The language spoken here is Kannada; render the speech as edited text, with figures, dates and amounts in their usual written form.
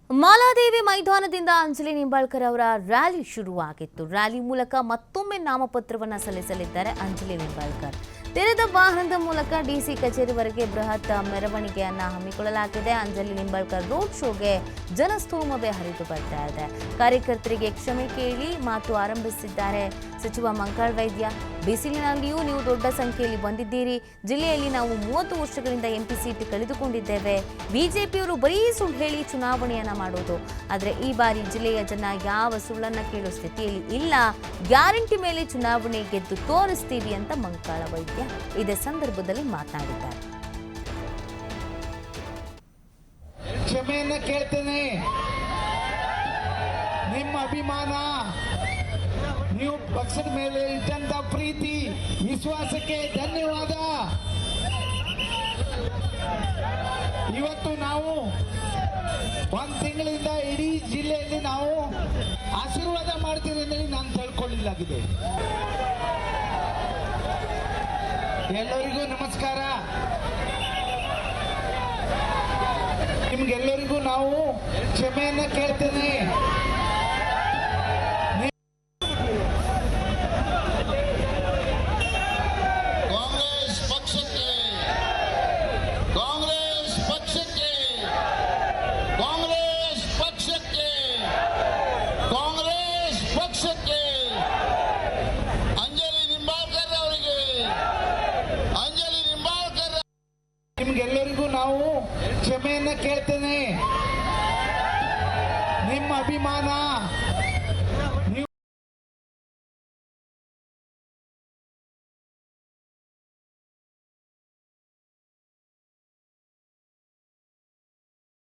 ಮಾಲಾದೇವಿ ಮೈದಾನದಿಂದ ಅಂಜಲಿ ನಿಂಬಾಳ್ಕರ್ ಅವರ ರ್ಯಾಲಿ ಶುರುವಾಗಿತ್ತು. ರ್ಯಾಲಿ ಮೂಲಕ ಮತ್ತೊಮ್ಮೆ ನಾಮಪತ್ರವನ್ನು ಸಲ್ಲಿಸಲಿದ್ದಾರೆ ಅಂಜಲಿ ನಿಂಬಾಳ್ಕರ್. ತೆರೆದ ವಾಹನದ ಮೂಲಕ ಡಿಸಿ ಕಚೇರಿವರೆಗೆ ಬೃಹತ್ ಮೆರವಣಿಗೆಯನ್ನು ಹಮ್ಮಿಕೊಳ್ಳಲಾಗಿದೆ. ಅಂಜಲಿ ನಿಂಬಾಳ್ಕರ್ ರೋಡ್ ಶೋಗೆ ಜನಸ್ತೋಮವೇ ಹರಿದು ಬರ್ತಾ ಇದೆ. ಕಾರ್ಯಕರ್ತರಿಗೆ ಕ್ಷಮೆ ಕೇಳಿ ಮಾತು ಆರಂಭಿಸಿದ್ದಾರೆ ಸಚಿವ ಮಂಕಾಳ್ ವೈದ್ಯ. ಬಿಸಿಲಿನಲ್ಲಿಯೂ ನೀವು ದೊಡ್ಡ ಸಂಖ್ಯೆಯಲ್ಲಿ ಬಂದಿದ್ದೀರಿ. ಜಿಲ್ಲೆಯಲ್ಲಿ ನಾವು 30 ವರ್ಷಗಳಿಂದ ಎಂಪಿ ಸೀಟ್ ಕಳೆದುಕೊಂಡಿದ್ದೇವೆ. ಬಿಜೆಪಿಯವರು ಬರೀ ಸುಳ್ಳು ಹೇಳಿ ಚುನಾವಣೆಯನ್ನ ಮಾಡೋದು. ಆದರೆ ಈ ಬಾರಿ ಜಿಲ್ಲೆಯ ಜನ ಯಾವ ಸುಳ್ಳನ್ನ ಕೇಳೋ ಸ್ಥಿತಿಯಲ್ಲಿ ಇಲ್ಲ. ಗ್ಯಾರಂಟಿ ಮೇಲೆ ಚುನಾವಣೆ ಗೆದ್ದು ತೋರಿಸ್ತೀವಿ ಅಂತ ಮಂಕಾಳ ವೈದ್ಯ ಇದೇ ಸಂದರ್ಭದಲ್ಲಿ ಮಾತನಾಡಿದ್ದಾರೆ. ಕ್ಷಮೆಯನ್ನ ಕೇಳ್ತೇನೆ. ನಿಮ್ಮ ಅಭಿಮಾನ, ನೀವು ಪಕ್ಷದ ಮೇಲೆ ಇಟ್ಟಂತ ಪ್ರೀತಿ, ವಿಶ್ವಾಸಕ್ಕೆ ಧನ್ಯವಾದ. ಇವತ್ತು ನಾವು 1 ತಿಂಗಳಿಂದ ಇಡೀ ಜಿಲ್ಲೆಯಲ್ಲಿ ನಾವು ಆಶೀರ್ವಾದ ಮಾಡ್ತೀವಿ ಅಂತ ನಾನು ತಿಳ್ಕೊಳ್ಳಲಾಗಿದೆ. ಎಲ್ಲರಿಗೂ ನಮಸ್ಕಾರ. ನಿಮ್ಗೆಲ್ಲರಿಗೂ ನಾವು ಕ್ಷಮೆಯನ್ನ ಕೇಳ್ತೇನೆ. ನಿಮ್ಗೆಲ್ಲರಿಗೂ ನಾವು ಕ್ಷಮೆಯನ್ನ ಕೇಳ್ತೇನೆ. ನಿಮ್ಮ ಅಭಿಮಾನ,